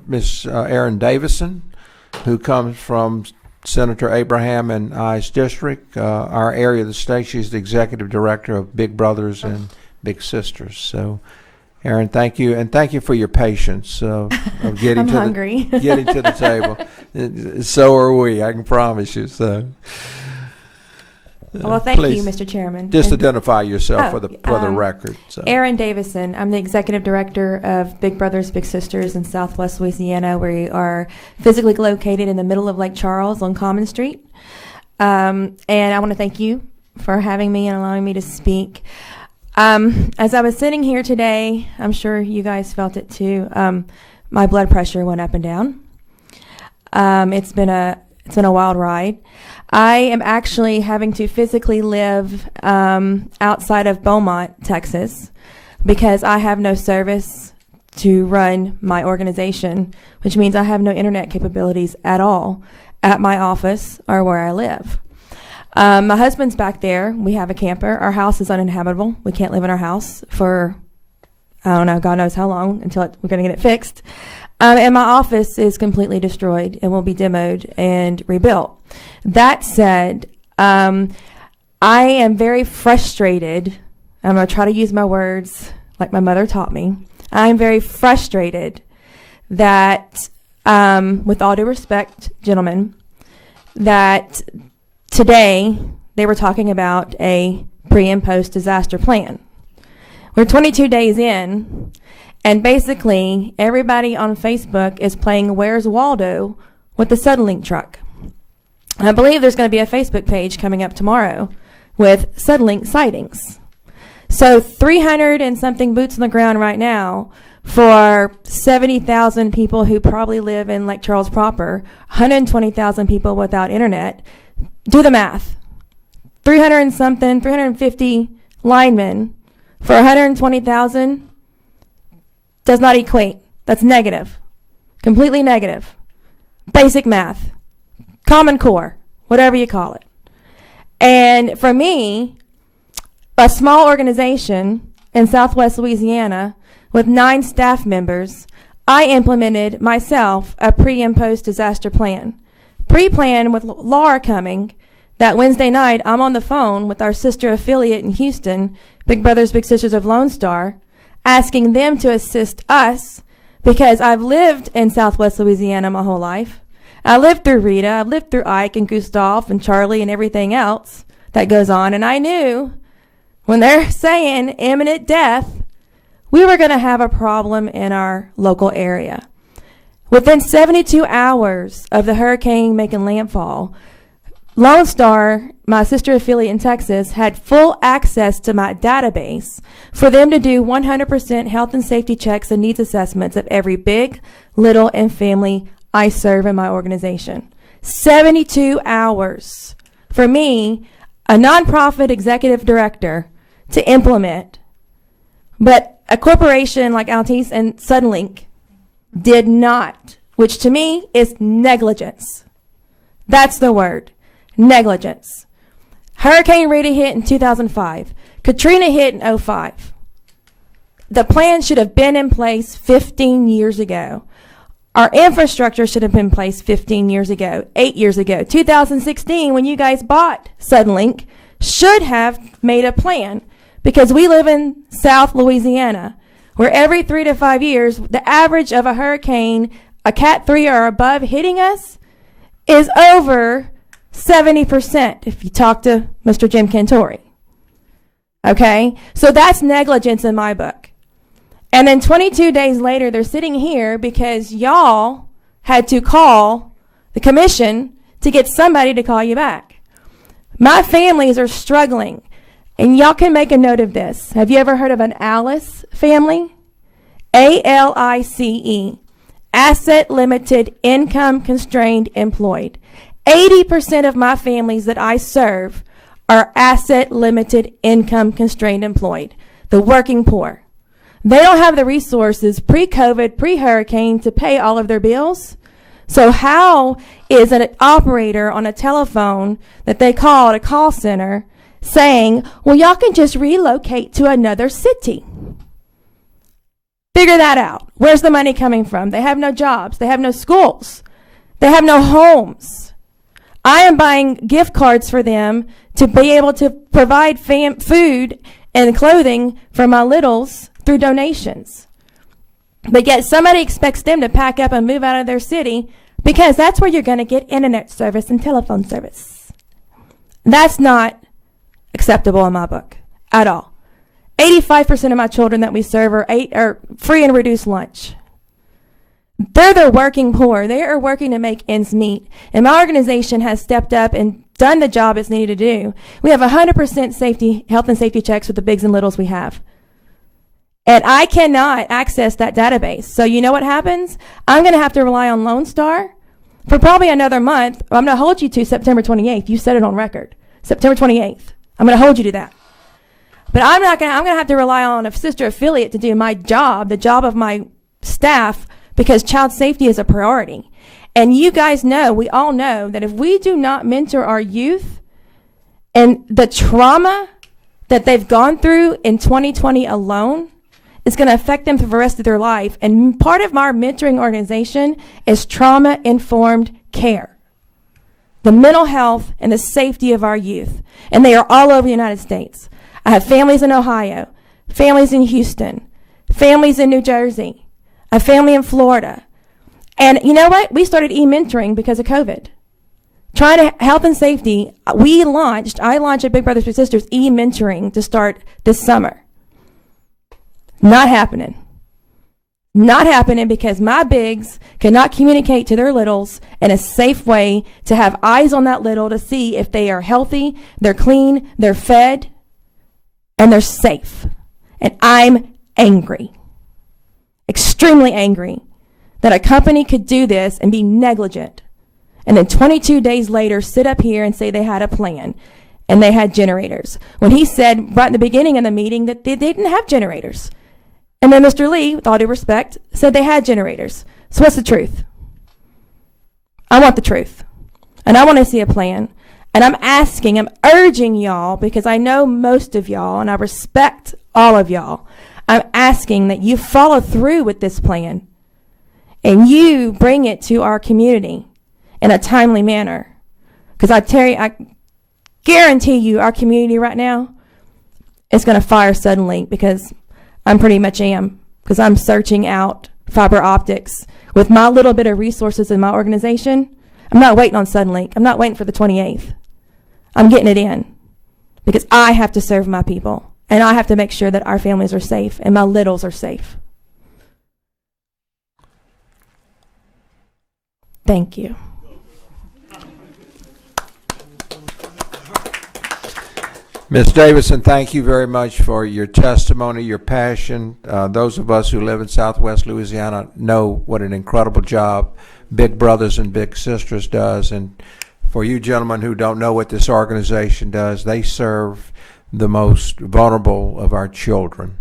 Ms. Erin Davison, who comes from Senator Abraham and I's district, our area of the state. She's the executive director of Big Brothers and Big Sisters. So, Erin, thank you, and thank you for your patience of getting I'm to hungry. getting to the table. So are we. I can promise you. So. Well, thank Please, you, Mr. Chairman. Just And- identify yourself for the record. So. Erin Davison. I'm the executive director of Big Brothers Big Sisters in Southwest Louisiana. We are physically located in the middle of Lake Charles on Common Street. And I want to thank you for having me and allowing me to speak. As I was sitting here today, I'm sure you guys felt it too. My blood pressure went up and down. It's been a wild ride. I am actually having to physically live outside of Beaumont, Texas, because I have no service to run my organization, which means I have no internet capabilities at all at my office or where I live. My husband's back there. We have a camper. Our house is uninhabitable. We can't live in our house for, I don't know, God knows how long until we're going to get it fixed. And my office is completely destroyed and will be demoed and rebuilt. That said, I am very frustrated. I'm going to try to use my words like my mother taught me. I'm very frustrated that, with all due respect, gentlemen, that today they were talking about a pre and post disaster plan. We're 22 days in, and basically everybody on Facebook is playing Where's Waldo with the Suddenlink truck. I believe there's going to be a Facebook page coming up tomorrow with Suddenlink sightings. So 300 and something boots on the ground right now for 70,000 people who probably live in Lake Charles proper, 120,000 people without internet. Do the math. 300 and something, 350 linemen for 120,000 does not equate. That's negative. Completely negative. Basic math. Common Core, whatever you call it. And for me, a small organization in Southwest Louisiana with 9 staff members, I implemented myself a pre and post disaster plan. Pre-plan with Laura coming that Wednesday night. I'm on the phone with our sister affiliate in Houston, Big Brothers Big Sisters of Lone Star, asking them to assist us because I've lived in Southwest Louisiana my whole life. I lived through Rita, I've lived through Ike and Gustav and Charlie and everything else that goes on, and I knew when they're saying imminent death, we were going to have a problem in our local area. Within 72 hours of the hurricane making landfall, Lone Star, my sister affiliate in Texas, had full access to my database for them to do 100% health and safety checks and needs assessments of every big, little, and family I serve in my organization. 72 hours for me, a nonprofit executive director, to implement. But a corporation like Altice and Suddenlink did not, which to me is negligence. That's the word, negligence. Hurricane Rita hit in 2005. Katrina hit in 2005. The plan should have been in place 15 years ago. Our infrastructure should have been in place 15 years ago, 8 years ago. 2016, when you guys bought Suddenlink, should have made a plan because we live in South Louisiana, where every 3 to 5 years, the average of a hurricane, a Cat 3 or above hitting us, is over 70% if you talk to Mr. Jim Cantori. Okay? So that's negligence in my book. And then 22 days later, they're sitting here because y'all had to call the commission to get somebody to call you back. My families are struggling, and y'all can make a note of this. Have you ever heard of an ALICE family? ALICE, Asset Limited Income Constrained Employed. 80% of my families that I serve are asset limited income constrained employed, the working poor. They don't have the resources pre-COVID, pre-hurricane to pay all of their bills. So how is an operator on a telephone that they call at a call center saying, well, y'all can just relocate to another city? Figure that out. Where's the money coming from? They have no jobs. They have no schools. They have no homes. I am buying gift cards for them to be able to provide food and clothing for my littles through donations. But yet somebody expects them to pack up and move out of their city because that's where you're going to get internet service and telephone service. That's not acceptable in my book at all. 85% of my children that we serve are free and reduced lunch. They're the working poor. They are working to make ends meet. And my organization has stepped up and done the job it's needed to do. We have 100% health and safety checks with the bigs and littles we have. And I cannot access that database. So you know what happens? I'm going to have to rely on Lone Star for probably another month. I'm going to hold you to September 28th. You said it on record. September 28th. I'm going to hold you to that. But I'm going to have to rely on a sister affiliate to do my job, the job of my staff, because child safety is a priority. And you guys know, we all know, that if we do not mentor our youth and the trauma that they've gone through in 2020 alone is going to affect them for the rest of their life. And part of our mentoring organization is trauma-informed care. The mental health and the safety of our youth. And they are all over the United States. I have families in Ohio, families in Houston, families in New Jersey, a family in Florida. And you know what? We started e-mentoring because of COVID. Trying to health and safety, I launched at Big Brothers Big Sisters e-mentoring to start this summer. Not happening. Not happening because my bigs cannot communicate to their littles in a safe way to have eyes on that little to see if they are healthy, they're clean, they're fed, and they're safe. And I'm angry. Extremely angry that a company could do this and be negligent. And then 22 days later sit up here and say they had a plan and they had generators. When he said right in the beginning of the meeting that they didn't have generators. And then Mr. Lee, with all due respect, said they had generators. So what's the truth? I want the truth. And I want to see a plan. And I'm urging y'all, because I know most of y'all and I respect all of y'all. I'm asking that you follow through with this plan and you bring it to our community in a timely manner. Because I guarantee you our community right now is going to fire Suddenlink, because I'm pretty much because I'm searching out fiber optics with my little bit of resources in my organization. I'm not waiting on Suddenlink. I'm not waiting for the 28th. I'm getting it in because I have to serve my people and I have to make sure that our families are safe and my littles are safe. Thank you. Ms. Davison, thank you very much for your testimony, your passion. Those of us who live in Southwest Louisiana know what an incredible job Big Brothers and Big Sisters does. And for you gentlemen who don't know what this organization does, they serve the most vulnerable of our children.